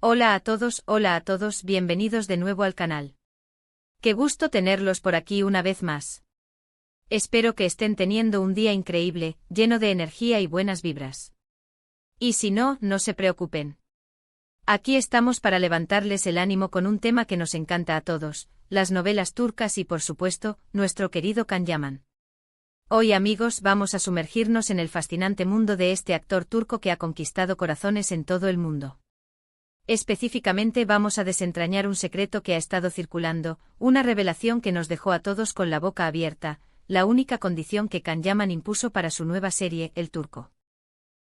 Hola a todos, bienvenidos de nuevo al canal. Qué gusto tenerlos por aquí una vez más. Espero que estén teniendo un día increíble, lleno de energía y buenas vibras. Y si no, no se preocupen. Aquí estamos para levantarles el ánimo con un tema que nos encanta a todos, las novelas turcas y por supuesto, nuestro querido Can Yaman. Hoy amigos vamos a sumergirnos en el fascinante mundo de este actor turco que ha conquistado corazones en todo el mundo. Específicamente vamos a desentrañar un secreto que ha estado circulando, una revelación que nos dejó a todos con la boca abierta, la única condición que Can Yaman impuso para su nueva serie, El Turco.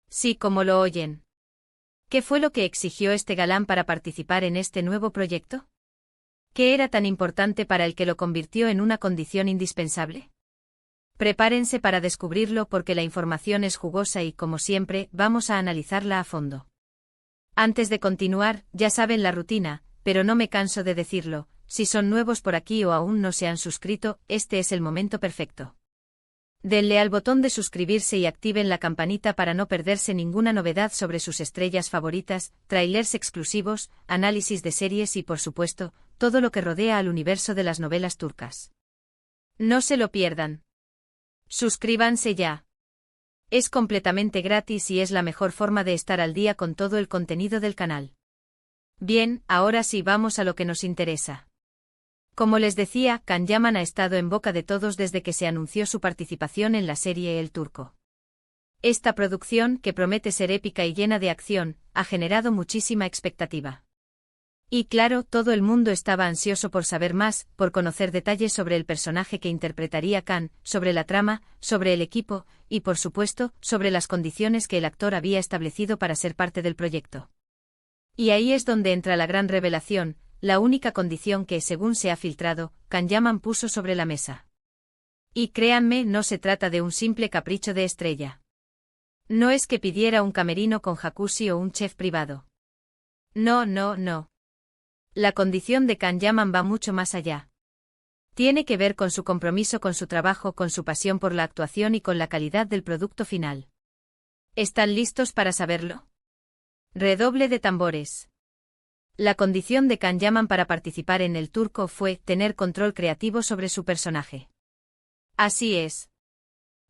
Sí, como lo oyen. ¿Qué fue lo que exigió este galán para participar en este nuevo proyecto? ¿Qué era tan importante para el que lo convirtió en una condición indispensable? Prepárense para descubrirlo porque la información es jugosa y, como siempre, vamos a analizarla a fondo. Antes de continuar, ya saben la rutina, pero no me canso de decirlo, si son nuevos por aquí o aún no se han suscrito, este es el momento perfecto. Denle al botón de suscribirse y activen la campanita para no perderse ninguna novedad sobre sus estrellas favoritas, trailers exclusivos, análisis de series y por supuesto, todo lo que rodea al universo de las novelas turcas. No se lo pierdan. Suscríbanse ya. Es completamente gratis y es la mejor forma de estar al día con todo el contenido del canal. Bien, ahora sí vamos a lo que nos interesa. Como les decía, Can Yaman ha estado en boca de todos desde que se anunció su participación en la serie El Turco. Esta producción, que promete ser épica y llena de acción, ha generado muchísima expectativa. Y claro, todo el mundo estaba ansioso por saber más, por conocer detalles sobre el personaje que interpretaría Can, sobre la trama, sobre el equipo, y por supuesto, sobre las condiciones que el actor había establecido para ser parte del proyecto. Y ahí es donde entra la gran revelación, la única condición que, según se ha filtrado, Can Yaman puso sobre la mesa. Y créanme, no se trata de un simple capricho de estrella. No es que pidiera un camerino con jacuzzi o un chef privado. No. La condición de Can Yaman va mucho más allá. Tiene que ver con su compromiso con su trabajo, con su pasión por la actuación y con la calidad del producto final. ¿Están listos para saberlo? Redoble de tambores. La condición de Can Yaman para participar en El Turco fue tener control creativo sobre su personaje. Así es.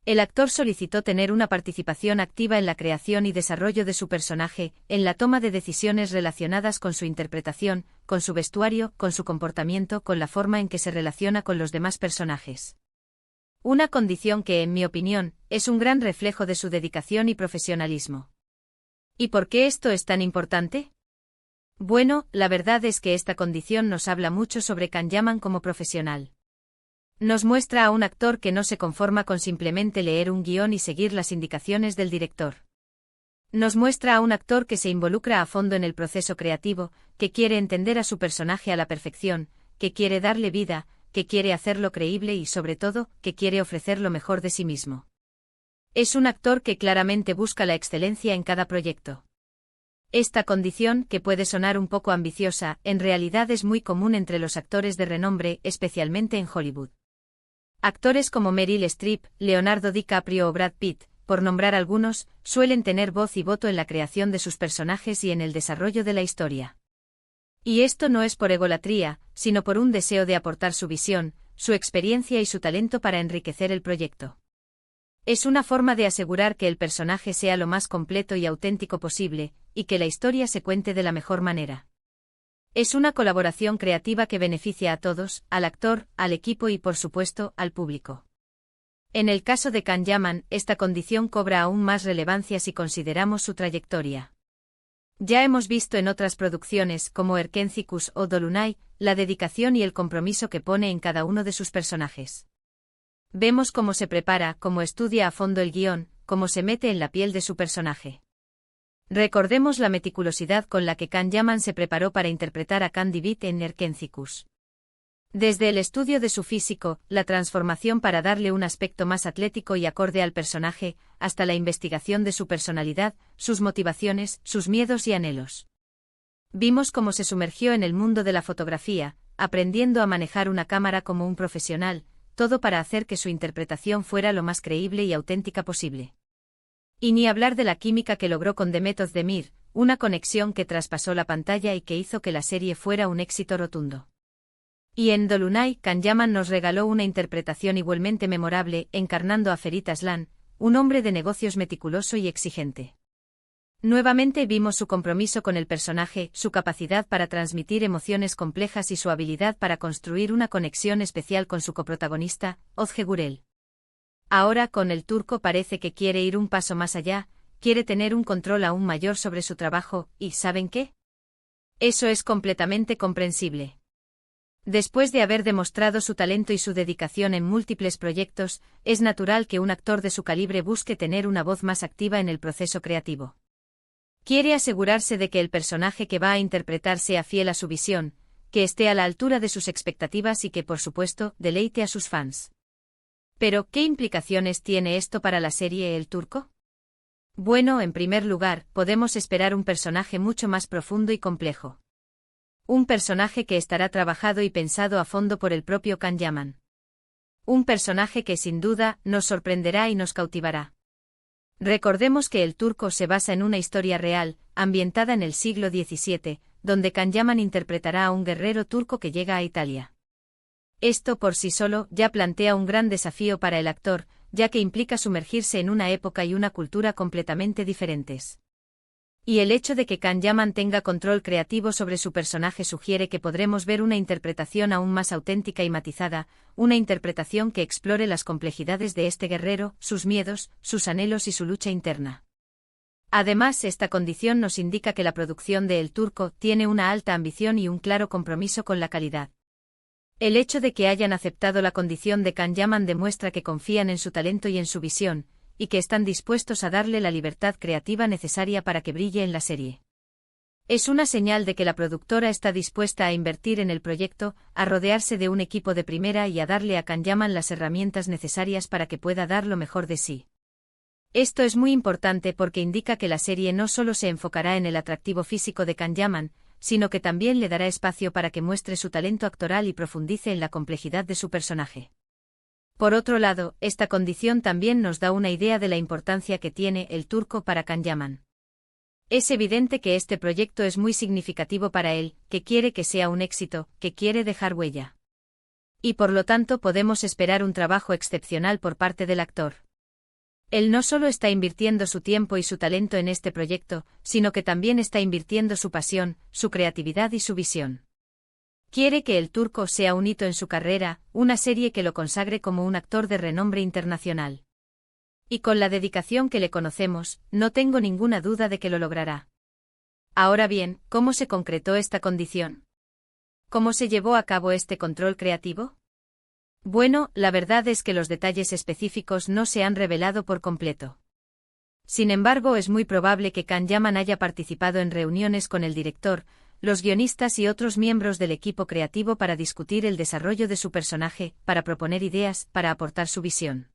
El actor solicitó tener una participación activa en la creación y desarrollo de su personaje, en la toma de decisiones relacionadas con su interpretación, con su vestuario, con su comportamiento, con la forma en que se relaciona con los demás personajes. Una condición que, en mi opinión, es un gran reflejo de su dedicación y profesionalismo. ¿Y por qué esto es tan importante? Bueno, la verdad es que esta condición nos habla mucho sobre Can Yaman como profesional. Nos muestra a un actor que no se conforma con simplemente leer un guión y seguir las indicaciones del director. Nos muestra a un actor que se involucra a fondo en el proceso creativo, que quiere entender a su personaje a la perfección, que quiere darle vida, que quiere hacerlo creíble y sobre todo, que quiere ofrecer lo mejor de sí mismo. Es un actor que claramente busca la excelencia en cada proyecto. Esta condición, que puede sonar un poco ambiciosa, en realidad es muy común entre los actores de renombre, especialmente en Hollywood. Actores como Meryl Streep, Leonardo DiCaprio o Brad Pitt, por nombrar algunos, suelen tener voz y voto en la creación de sus personajes y en el desarrollo de la historia. Y esto no es por egolatría, sino por un deseo de aportar su visión, su experiencia y su talento para enriquecer el proyecto. Es una forma de asegurar que el personaje sea lo más completo y auténtico posible, y que la historia se cuente de la mejor manera. Es una colaboración creativa que beneficia a todos, al actor, al equipo y por supuesto, al público. En el caso de Can Yaman, esta condición cobra aún más relevancia si consideramos su trayectoria. Ya hemos visto en otras producciones, como Erkencikus o Dolunay, la dedicación y el compromiso que pone en cada uno de sus personajes. Vemos cómo se prepara, cómo estudia a fondo el guión, cómo se mete en la piel de su personaje. Recordemos la meticulosidad con la que Can Yaman se preparó para interpretar a Can Divit en Erkencikus. Desde el estudio de su físico, la transformación para darle un aspecto más atlético y acorde al personaje, hasta la investigación de su personalidad, sus motivaciones, sus miedos y anhelos. Vimos cómo se sumergió en el mundo de la fotografía, aprendiendo a manejar una cámara como un profesional, todo para hacer que su interpretación fuera lo más creíble y auténtica posible. Y ni hablar de la química que logró con Demet Özdemir, una conexión que traspasó la pantalla y que hizo que la serie fuera un éxito rotundo. Y en Dolunay, Kanyaman nos regaló una interpretación igualmente memorable, encarnando a Ferit Aslan, un hombre de negocios meticuloso y exigente. Nuevamente vimos su compromiso con el personaje, su capacidad para transmitir emociones complejas y su habilidad para construir una conexión especial con su coprotagonista, Ozge Gurel. Ahora con el turco parece que quiere ir un paso más allá, quiere tener un control aún mayor sobre su trabajo, y ¿saben qué? Eso es completamente comprensible. Después de haber demostrado su talento y su dedicación en múltiples proyectos, es natural que un actor de su calibre busque tener una voz más activa en el proceso creativo. Quiere asegurarse de que el personaje que va a interpretar sea fiel a su visión, que esté a la altura de sus expectativas y que, por supuesto, deleite a sus fans. Pero, ¿qué implicaciones tiene esto para la serie El Turco? Bueno, en primer lugar, podemos esperar un personaje mucho más profundo y complejo. Un personaje que estará trabajado y pensado a fondo por el propio Kanyaman. Un personaje que sin duda nos sorprenderá y nos cautivará. Recordemos que El Turco se basa en una historia real, ambientada en el siglo XVII, donde Kanyaman interpretará a un guerrero turco que llega a Italia. Esto por sí solo ya plantea un gran desafío para el actor, ya que implica sumergirse en una época y una cultura completamente diferentes. Y el hecho de que Kanyaman tenga control creativo sobre su personaje sugiere que podremos ver una interpretación aún más auténtica y matizada, una interpretación que explore las complejidades de este guerrero, sus miedos, sus anhelos y su lucha interna. Además, esta condición nos indica que la producción de El Turco tiene una alta ambición y un claro compromiso con la calidad. El hecho de que hayan aceptado la condición de Kanyaman demuestra que confían en su talento y en su visión, y que están dispuestos a darle la libertad creativa necesaria para que brille en la serie. Es una señal de que la productora está dispuesta a invertir en el proyecto, a rodearse de un equipo de primera y a darle a Kanyaman las herramientas necesarias para que pueda dar lo mejor de sí. Esto es muy importante porque indica que la serie no solo se enfocará en el atractivo físico de Kanyaman, sino que también le dará espacio para que muestre su talento actoral y profundice en la complejidad de su personaje. Por otro lado, esta condición también nos da una idea de la importancia que tiene El Turco para Kanyaman. Es evidente que este proyecto es muy significativo para él, que quiere que sea un éxito, que quiere dejar huella. Y por lo tanto podemos esperar un trabajo excepcional por parte del actor. Él no solo está invirtiendo su tiempo y su talento en este proyecto, sino que también está invirtiendo su pasión, su creatividad y su visión. Quiere que El Turco sea un hito en su carrera, una serie que lo consagre como un actor de renombre internacional. Y con la dedicación que le conocemos, no tengo ninguna duda de que lo logrará. Ahora bien, ¿cómo se concretó esta condición? ¿Cómo se llevó a cabo este control creativo? Bueno, la verdad es que los detalles específicos no se han revelado por completo. Sin embargo, es muy probable que Kanyaman haya participado en reuniones con el director, los guionistas y otros miembros del equipo creativo para discutir el desarrollo de su personaje, para proponer ideas, para aportar su visión.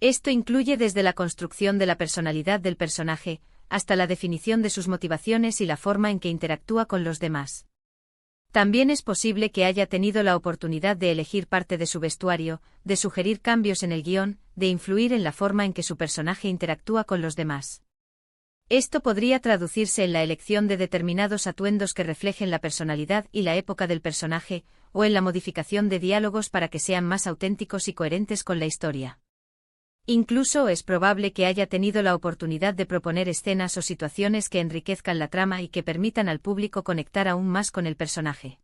Esto incluye desde la construcción de la personalidad del personaje, hasta la definición de sus motivaciones y la forma en que interactúa con los demás. También es posible que haya tenido la oportunidad de elegir parte de su vestuario, de sugerir cambios en el guión, de influir en la forma en que su personaje interactúa con los demás. Esto podría traducirse en la elección de determinados atuendos que reflejen la personalidad y la época del personaje, o en la modificación de diálogos para que sean más auténticos y coherentes con la historia. Incluso es probable que haya tenido la oportunidad de proponer escenas o situaciones que enriquezcan la trama y que permitan al público conectar aún más con el personaje.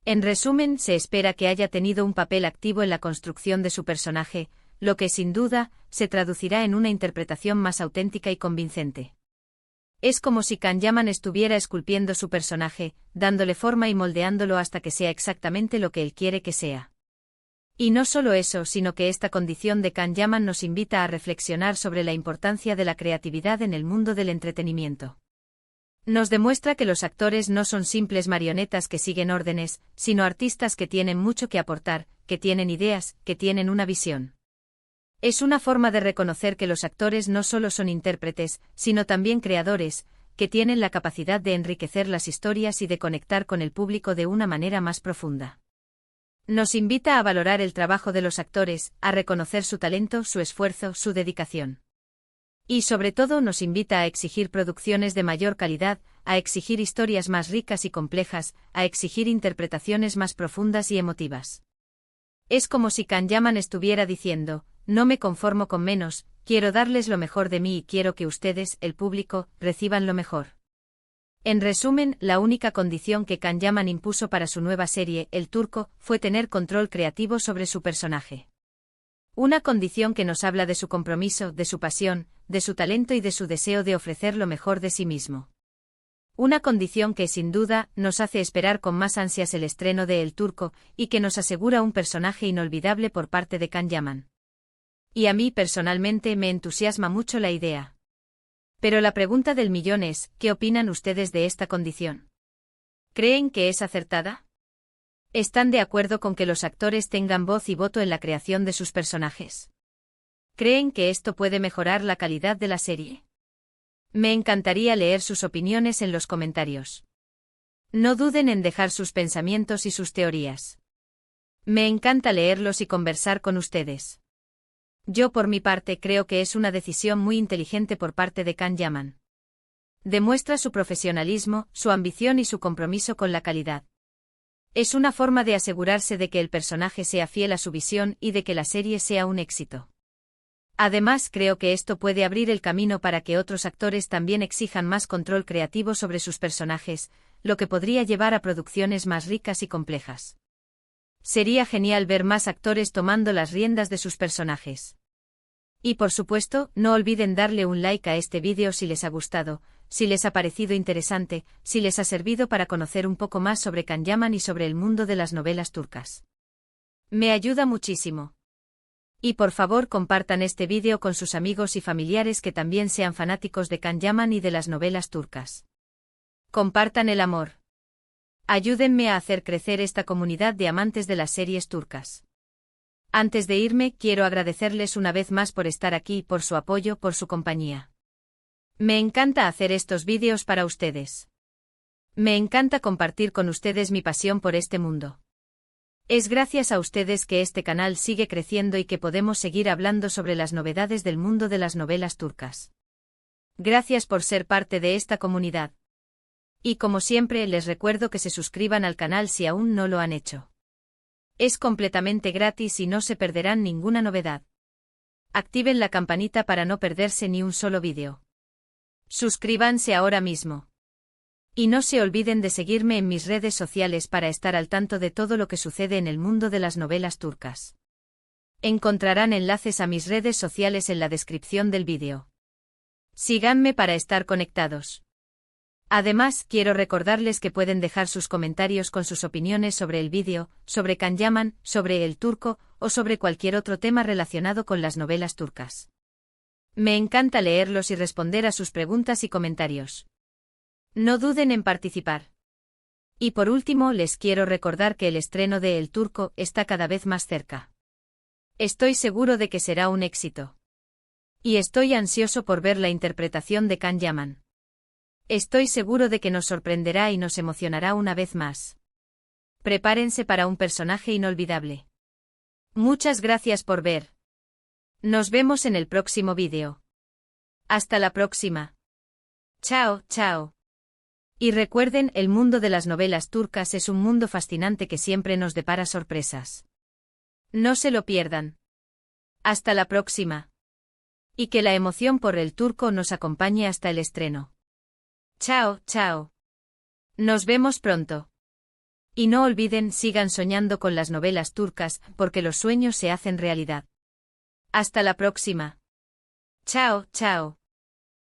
En resumen, se espera que haya tenido un papel activo en la construcción de su personaje, lo que sin duda se traducirá en una interpretación más auténtica y convincente. Es como si Kanyaman estuviera esculpiendo su personaje, dándole forma y moldeándolo hasta que sea exactamente lo que él quiere que sea. Y no solo eso, sino que esta condición de Kanyaman nos invita a reflexionar sobre la importancia de la creatividad en el mundo del entretenimiento. Nos demuestra que los actores no son simples marionetas que siguen órdenes, sino artistas que tienen mucho que aportar, que tienen ideas, que tienen una visión. Es una forma de reconocer que los actores no solo son intérpretes, sino también creadores, que tienen la capacidad de enriquecer las historias y de conectar con el público de una manera más profunda. Nos invita a valorar el trabajo de los actores, a reconocer su talento, su esfuerzo, su dedicación. Y sobre todo nos invita a exigir producciones de mayor calidad, a exigir historias más ricas y complejas, a exigir interpretaciones más profundas y emotivas. Es como si Can Yaman estuviera diciendo, no me conformo con menos, quiero darles lo mejor de mí y quiero que ustedes, el público, reciban lo mejor. En resumen, la única condición que Can Yaman impuso para su nueva serie, El Turco, fue tener control creativo sobre su personaje. Una condición que nos habla de su compromiso, de su pasión, de su talento y de su deseo de ofrecer lo mejor de sí mismo. Una condición que, sin duda, nos hace esperar con más ansias el estreno de El Turco, y que nos asegura un personaje inolvidable por parte de Can Yaman. Y a mí personalmente me entusiasma mucho la idea. Pero la pregunta del millón es, ¿qué opinan ustedes de esta condición? ¿Creen que es acertada? ¿Están de acuerdo con que los actores tengan voz y voto en la creación de sus personajes? ¿Creen que esto puede mejorar la calidad de la serie? Me encantaría leer sus opiniones en los comentarios. No duden en dejar sus pensamientos y sus teorías. Me encanta leerlos y conversar con ustedes. Yo por mi parte creo que es una decisión muy inteligente por parte de Can Yaman. Demuestra su profesionalismo, su ambición y su compromiso con la calidad. Es una forma de asegurarse de que el personaje sea fiel a su visión y de que la serie sea un éxito. Además, creo que esto puede abrir el camino para que otros actores también exijan más control creativo sobre sus personajes, lo que podría llevar a producciones más ricas y complejas. Sería genial ver más actores tomando las riendas de sus personajes. Y por supuesto, no olviden darle un like a este vídeo si les ha gustado, si les ha parecido interesante, si les ha servido para conocer un poco más sobre Can Yaman y sobre el mundo de las novelas turcas. Me ayuda muchísimo. Y por favor compartan este vídeo con sus amigos y familiares que también sean fanáticos de Can Yaman y de las novelas turcas. Compartan el amor. Ayúdenme a hacer crecer esta comunidad de amantes de las series turcas. Antes de irme, quiero agradecerles una vez más por estar aquí, por su apoyo, por su compañía. Me encanta hacer estos vídeos para ustedes. Me encanta compartir con ustedes mi pasión por este mundo. Es gracias a ustedes que este canal sigue creciendo y que podemos seguir hablando sobre las novedades del mundo de las novelas turcas. Gracias por ser parte de esta comunidad. Y como siempre, les recuerdo que se suscriban al canal si aún no lo han hecho. Es completamente gratis y no se perderán ninguna novedad. Activen la campanita para no perderse ni un solo vídeo. Suscríbanse ahora mismo. Y no se olviden de seguirme en mis redes sociales para estar al tanto de todo lo que sucede en el mundo de las novelas turcas. Encontrarán enlaces a mis redes sociales en la descripción del vídeo. Síganme para estar conectados. Además, quiero recordarles que pueden dejar sus comentarios con sus opiniones sobre el vídeo, sobre Can Yaman, sobre El Turco, o sobre cualquier otro tema relacionado con las novelas turcas. Me encanta leerlos y responder a sus preguntas y comentarios. No duden en participar. Y por último, les quiero recordar que el estreno de El Turco está cada vez más cerca. Estoy seguro de que será un éxito. Y estoy ansioso por ver la interpretación de Can Yaman. Estoy seguro de que nos sorprenderá y nos emocionará una vez más. Prepárense para un personaje inolvidable. Muchas gracias por ver. Nos vemos en el próximo vídeo. Hasta la próxima. Chao, chao. Y recuerden, el mundo de las novelas turcas es un mundo fascinante que siempre nos depara sorpresas. No se lo pierdan. Hasta la próxima. Y que la emoción por El Turco nos acompañe hasta el estreno. Chao, chao. Nos vemos pronto. Y no olviden, sigan soñando con las novelas turcas, porque los sueños se hacen realidad. Hasta la próxima. Chao, chao.